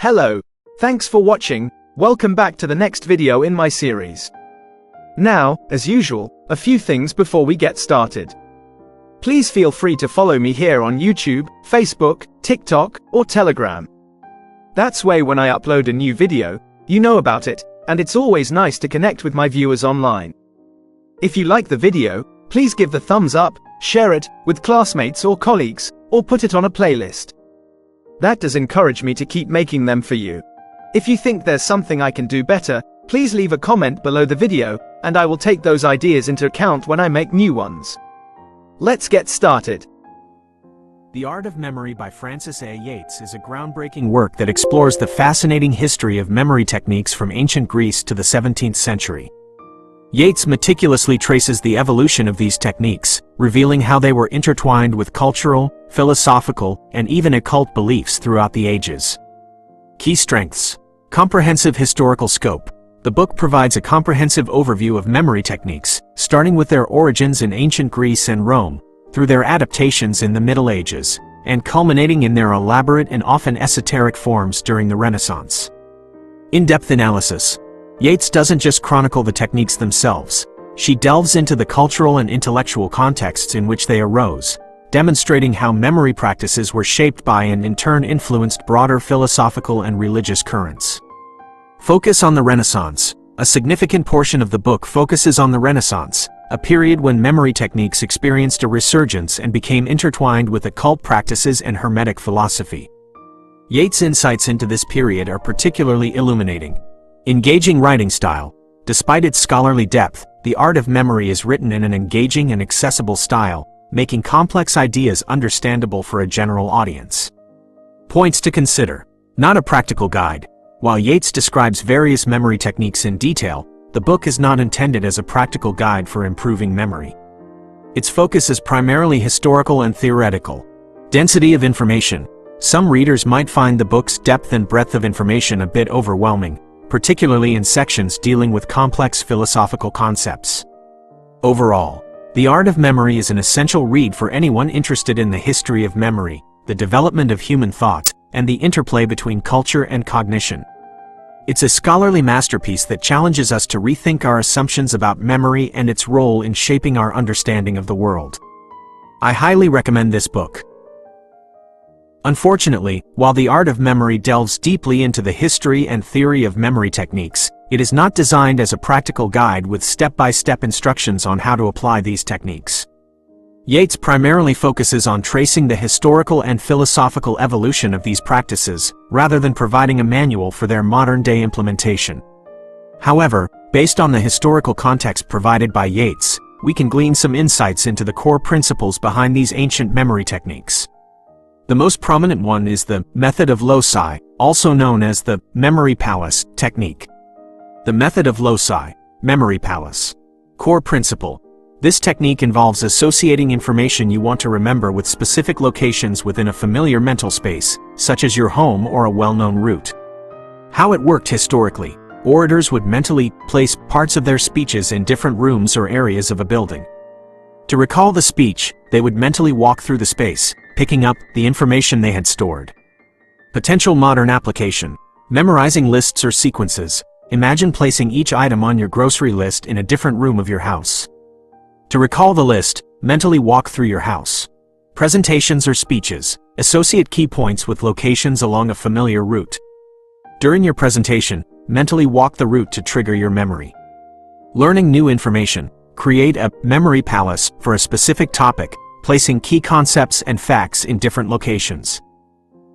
Hello, thanks for watching, welcome back to the next video in my series. Now, as usual, a few things before we get started. Please feel free to follow me here on YouTube, Facebook, TikTok, or Telegram. That's way when I upload a new video, you know about it, and it's always nice to connect with my viewers online. If you like the video, please give the thumbs up, share it with classmates or colleagues, or put it on a playlist. That does encourage me to keep making them for you. If you think there's something I can do better, please leave a comment below the video, and I will take those ideas into account when I make new ones. Let's get started. The Art of Memory by Francis A. Yates is a groundbreaking work that explores the fascinating history of memory techniques from ancient Greece to the 17th century. Yates meticulously traces the evolution of these techniques, revealing how they were intertwined with cultural, philosophical, and even occult beliefs throughout the ages. Key strengths. Comprehensive historical scope. The book provides a comprehensive overview of memory techniques, starting with their origins in ancient Greece and Rome, through their adaptations in the Middle Ages, and culminating in their elaborate and often esoteric forms during the Renaissance. In-depth analysis. Yates doesn't just chronicle the techniques themselves, she delves into the cultural and intellectual contexts in which they arose, demonstrating how memory practices were shaped by and in turn influenced broader philosophical and religious currents. Focus on the Renaissance. A significant portion of the book focuses on the Renaissance, a period when memory techniques experienced a resurgence and became intertwined with occult practices and Hermetic philosophy. Yates' insights into this period are particularly illuminating. Engaging writing style. Despite its scholarly depth, The Art of Memory is written in an engaging and accessible style, making complex ideas understandable for a general audience. Points to consider. Not a practical guide. While Yates describes various memory techniques in detail, the book is not intended as a practical guide for improving memory. Its focus is primarily historical and theoretical. Density of information. Some readers might find the book's depth and breadth of information a bit overwhelming, particularly in sections dealing with complex philosophical concepts. Overall, The Art of Memory is an essential read for anyone interested in the history of memory, the development of human thought, and the interplay between culture and cognition. It's a scholarly masterpiece that challenges us to rethink our assumptions about memory and its role in shaping our understanding of the world. I highly recommend this book. Unfortunately, while The Art of Memory delves deeply into the history and theory of memory techniques, it is not designed as a practical guide with step-by-step instructions on how to apply these techniques. Yates primarily focuses on tracing the historical and philosophical evolution of these practices, rather than providing a manual for their modern-day implementation. However, based on the historical context provided by Yates, we can glean some insights into the core principles behind these ancient memory techniques. The most prominent one is the method of loci, also known as the memory palace technique. The method of loci, memory palace. Core principle. This technique involves associating information you want to remember with specific locations within a familiar mental space, such as your home or a well-known route. How it worked historically. Orators would mentally place parts of their speeches in different rooms or areas of a building. To recall the speech, they would mentally walk through the space, picking up the information they had stored. Potential modern application. Memorizing lists or sequences. Imagine placing each item on your grocery list in a different room of your house. To recall the list, mentally walk through your house. Presentations or speeches. Associate key points with locations along a familiar route. During your presentation, mentally walk the route to trigger your memory. Learning new information. Create a memory palace for a specific topic, placing key concepts and facts in different locations.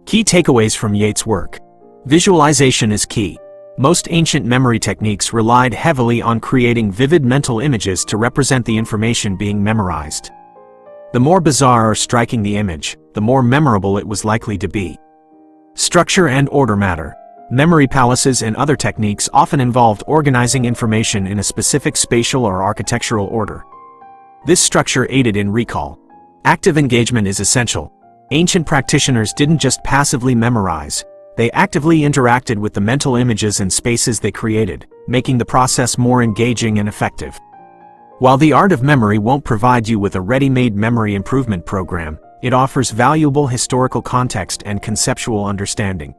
Key takeaways from Yates' work. Visualization is key. Most ancient memory techniques relied heavily on creating vivid mental images to represent the information being memorized. The more bizarre or striking the image, the more memorable it was likely to be. Structure and order matter. Memory palaces and other techniques often involved organizing information in a specific spatial or architectural order. This structure aided in recall. Active engagement is essential. Ancient practitioners didn't just passively memorize, they actively interacted with the mental images and spaces they created, making the process more engaging and effective. While The Art of Memory won't provide you with a ready-made memory improvement program, it offers valuable historical context and conceptual understanding.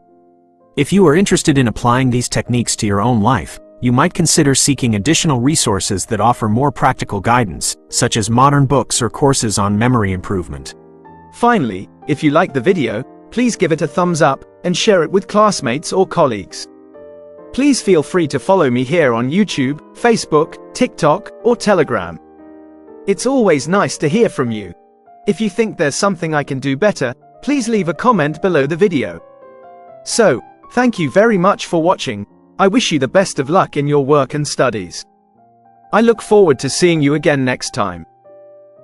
If you are interested in applying these techniques to your own life, you might consider seeking additional resources that offer more practical guidance, such as modern books or courses on memory improvement. Finally, if you like the video, please give it a thumbs up and share it with classmates or colleagues. Please feel free to follow me here on YouTube, Facebook, TikTok, or Telegram. It's always nice to hear from you. If you think there's something I can do better, please leave a comment below the video. So, thank you very much for watching. I wish you the best of luck in your work and studies. I look forward to seeing you again next time.